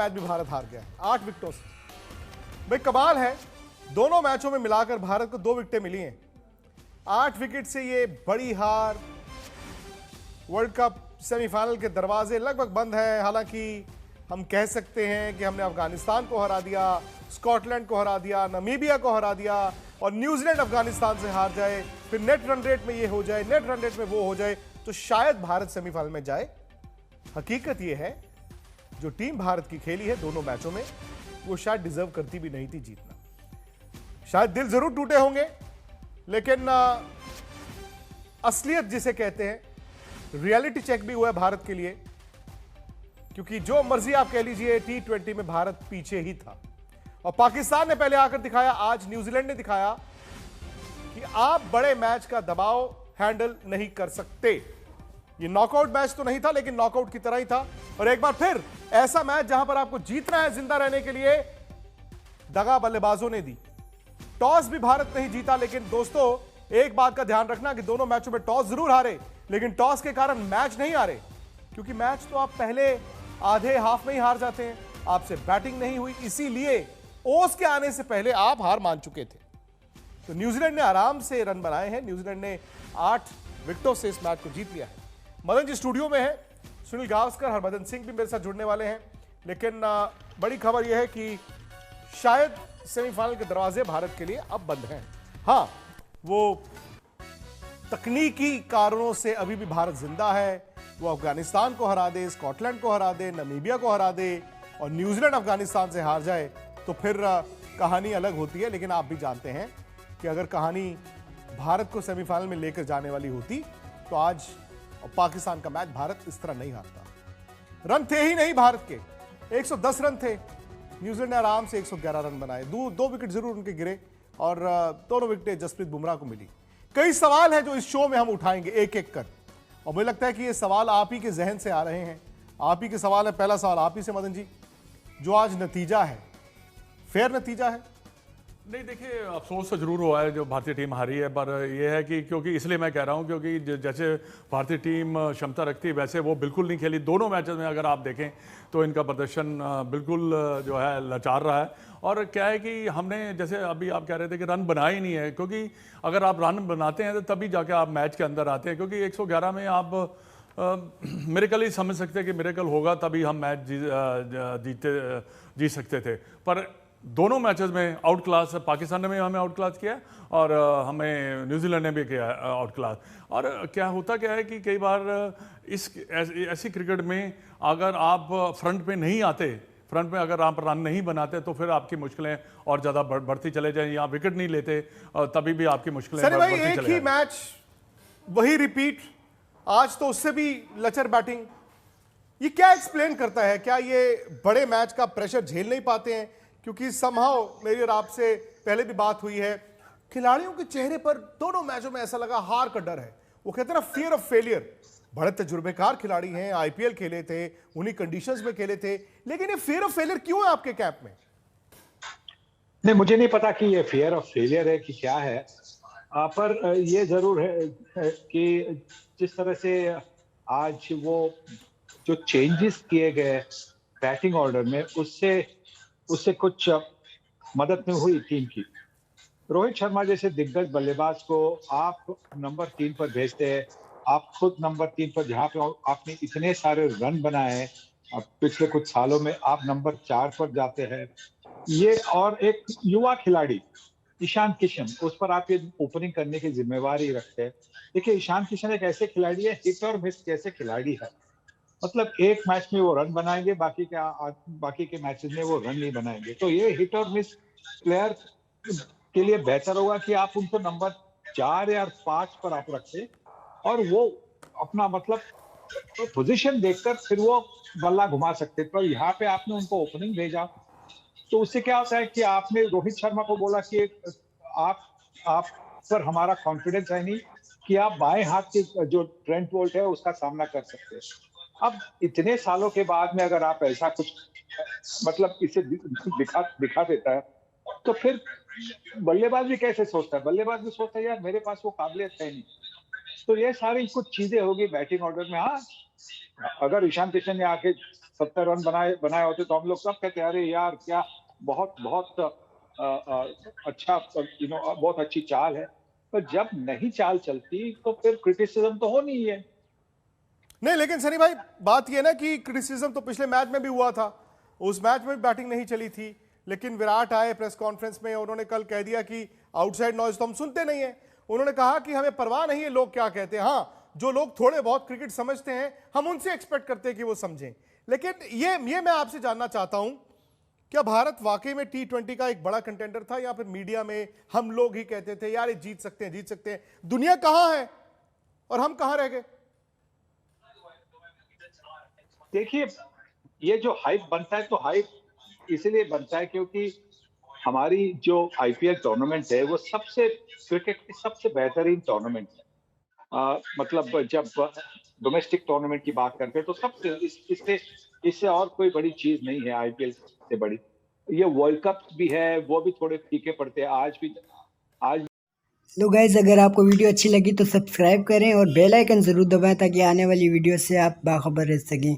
Match भी भारत हार गया है 8 विकेटों से। भाई कमाल है, दोनों मैचों में मिलाकर भारत को 2 विकेटें मिली हैं। 8 विकेट से ये बड़ी हार। वर्ल्ड कप सेमीफाइनल के दरवाजे लगभग बंद हैं। हालांकि हम कह सकते हैं कि हमने अफगानिस्तान को हरा दिया, स्कॉटलैंड को हरा दिया, नामीबिया को हरा दिया, और न्यूजीलैंड अफगानिस्तान से हार जाए, फिर नेट रन रेट में ये हो जाए, नेट रन रेट में वो हो जाए, तो शायद भारत सेमीफाइनल में जाए। हकीकत ये है, जो टीम भारत की खेली है दोनों मैचों में, वो शायद डिजर्व करती भी नहीं थी जीतना। शायद दिल जरूर टूटे होंगे, लेकिन असलियत जिसे कहते हैं, रियलिटी चेक भी हुआ है भारत के लिए। क्योंकि जो मर्जी आप कह लीजिए, T20 में भारत पीछे ही था, और पाकिस्तान ने पहले आकर दिखाया, आज न्यूजीलैंड ने दिखाया कि आप बड़े मैच का दबाव हैंडल नहीं कर सकते। ये नॉकआउट मैच तो नहीं था, लेकिन नॉकआउट की तरह ही था। और एक बार फिर ऐसा मैच जहां पर आपको जीतना है जिंदा रहने के लिए, दगा बल्लेबाजों ने दी। टॉस भी भारत नहीं जीता, लेकिन दोस्तों एक बात का ध्यान रखना कि दोनों मैचों में टॉस जरूर हारे, लेकिन टॉस के कारण मैच नहीं हारे। क्योंकि मैच तो आप पहले आधे हाफ में ही हार जाते हैं। आपसे बैटिंग नहीं हुई, इसीलिए ओस के आने से पहले आप हार मान चुके थे। तो न्यूजीलैंड ने आराम से रन बनाए हैं। न्यूजीलैंड ने 8 विकेटों से इस मैच को जीत लिया है। मदन जी स्टूडियो में है, सुनील गावस्कर, हरभजन सिंह भी मेरे साथ जुड़ने वाले हैं। लेकिन बड़ी खबर यह है कि शायद सेमीफाइनल के दरवाजे भारत के लिए अब बंद हैं। हाँ, वो तकनीकी कारणों से अभी भी भारत जिंदा है। वो अफगानिस्तान को हरा दे, स्कॉटलैंड को हरा दे, नामीबिया को हरा दे, और न्यूजीलैंड अफगानिस्तान से हार जाए, तो फिर कहानी अलग होती है। लेकिन आप भी जानते हैं कि अगर कहानी भारत को सेमीफाइनल में लेकर जाने वाली होती, तो आज पाकिस्तान का मैच भारत इस तरह नहीं हारता। रन थे ही नहीं भारत के, 110 रन थे। न्यूजीलैंड ने आराम से 111 रन बनाए। 2 विकेट जरूर उनके गिरे, और दोनों विकेटें जसप्रीत बुमराह को मिली। कई सवाल हैं जो इस शो में हम उठाएंगे एक एक कर, और मुझे लगता है कि ये सवाल आप ही के जहन से आ रहे हैं। आप ही के सवाल है। पहला सवाल आप ही से मदन जी, जो आज नतीजा है, फेयर नतीजा है? नहीं, देखिए, अफसोस तो जरूर हुआ है जो भारतीय टीम हारी है, पर यह है कि क्योंकि इसलिए मैं कह रहा हूं क्योंकि जैसे भारतीय टीम क्षमता रखती है वैसे वो बिल्कुल नहीं खेली। दोनों मैचेस में अगर आप देखें तो इनका प्रदर्शन बिल्कुल जो है लाचार रहा है। और क्या है कि हमने, जैसे अभी आप कह रहे थे कि रन बनाए ही नहीं है, क्योंकि अगर आप रन बनाते हैं तो तभी जाके आप मैच के अंदर आते हैं। क्योंकि 111 में आप मिरेकल ही समझ सकते हैं कि मिरेकल होगा तभी हम मैच जीत सकते थे। पर दोनों मैचेस में आउट क्लास, पाकिस्तान ने भी हमें आउट क्लास किया और हमें न्यूजीलैंड ने भी किया आउट क्लास। और क्या है कि कई बार ऐसी क्रिकेट में अगर आप फ्रंट पे नहीं आते, फ्रंट में अगर आप रन नहीं बनाते, तो फिर आपकी मुश्किलें और ज़्यादा बढ़ती चले जाएं, या विकेट नहीं लेते तभी भी आपकी मुश्किलें बढ़ती चले एक ही मैच, वही रिपीट, आज तो उससे भी लचर बैटिंग। ये क्या एक्सप्लेन करता है? क्या ये बड़े मैच का प्रेशर झेल नहीं पाते हैं? क्योंकि समहाउ मेरी और आपसे पहले भी बात हुई है, खिलाड़ियों के चेहरे पर दोनों मैचों में ऐसा लगा हार का डर है। वो कहते हैं ना, फियर ऑफ फेलियर। बड़े तजुर्बेकार खिलाड़ी हैं, आईपीएल खेले थे, उन्हीं कंडीशंस में खेले थे, लेकिन ये फियर ऑफ फेलियर क्यों है आपके कैंप में? नहीं, मुझे नहीं पता कि ये फियर ऑफ फेलियर है कि क्या है, पर ये जरूर है कि जिस तरह से आज वो जो चेंजेस किए गए बैटिंग ऑर्डर में, उससे कुछ मदद नहीं हुई टीम की। रोहित शर्मा जैसे दिग्गज बल्लेबाज को आप नंबर 3 पर भेजते हैं, आप खुद नंबर 3 पर, जहां पे आपने इतने सारे रन बनाए, अब पिछले कुछ सालों में आप नंबर 4 पर जाते हैं। ये, और एक युवा खिलाड़ी ईशान किशन, उस पर आप ये ओपनिंग करने की जिम्मेवारी रखते हैं। देखिए, ईशान किशन एक ऐसे खिलाड़ी है, हिट और मिस जैसे खिलाड़ी है। मतलब एक मैच में वो रन बनाएंगे, बाकी के मैचेस में वो रन नहीं बनाएंगे। तो ये हिट और मिस प्लेयर के लिए बेहतर होगा कि आप उनको नंबर 4 या 5 पर आप रखें, और वो अपना मतलब पोजीशन देखकर फिर वो बल्ला घुमा सकते। पर यहाँ पे आपने उनको ओपनिंग भेजा, तो उससे क्या होता है कि आपने रोहित शर्मा को बोला कि आप पर हमारा कॉन्फिडेंस है नहीं कि आप बाएं हाथ के जो ट्रेंट बोल्ट है उसका सामना कर सकते हैं। अब इतने सालों के बाद में अगर आप ऐसा कुछ मतलब इसे दिखा देता है, तो फिर बल्लेबाज भी कैसे सोचता है? बल्लेबाज भी सोचता है यार मेरे पास वो काबिलियत है नहीं। तो ये सारी कुछ चीजें होगी बैटिंग ऑर्डर में। हाँ, अगर ईशान किशन ने आके 70 रन बनाए होते तो हम लोग सब कहते अरे यार क्या बहुत बहुत अच्छा बहुत अच्छी चाल है। पर जब नहीं चाल चलती तो फिर क्रिटिसिज्म तो होनी ही है। नहीं, लेकिन सनी भाई बात यह ना कि क्रिटिसिज्म तो पिछले मैच में भी हुआ था, उस मैच में भी बैटिंग नहीं चली थी, लेकिन विराट आए प्रेस कॉन्फ्रेंस में, उन्होंने कल कह दिया कि आउटसाइड नॉइज तो हम सुनते नहीं है। उन्होंने कहा कि हमें परवाह नहीं है लोग क्या कहते हैं, हाँ जो लोग थोड़े बहुत क्रिकेट समझते हैं हम उनसे एक्सपेक्ट करते हैं कि वो समझें। लेकिन ये मैं आपसे जानना चाहता हूं, क्या भारत वाकई में T20 का एक बड़ा कंटेंडर था, या फिर मीडिया में हम लोग ही कहते थे यार ये जीत सकते हैं, दुनिया कहां है और हम कहां रह गए? देखिए, ये जो हाइप बनता है तो हाइप इसलिए बनता है क्योंकि हमारी जो आईपीएल टूर्नामेंट है वो क्रिकेट की सबसे बेहतरीन टूर्नामेंट है। मतलब जब डोमेस्टिक टूर्नामेंट की बात करते हैं तो सबसे इससे और कोई बड़ी चीज नहीं है आईपीएल से बड़ी। ये वर्ल्ड कप भी है, वो भी थोड़े फीके पड़ते हैं आज। लो गाइज, अगर आपको वीडियो अच्छी लगी तो सब्सक्राइब करें और बेल आइकन ज़रूर दबाएं ताकि आने वाली वीडियो से आप बाखबर रह सकें।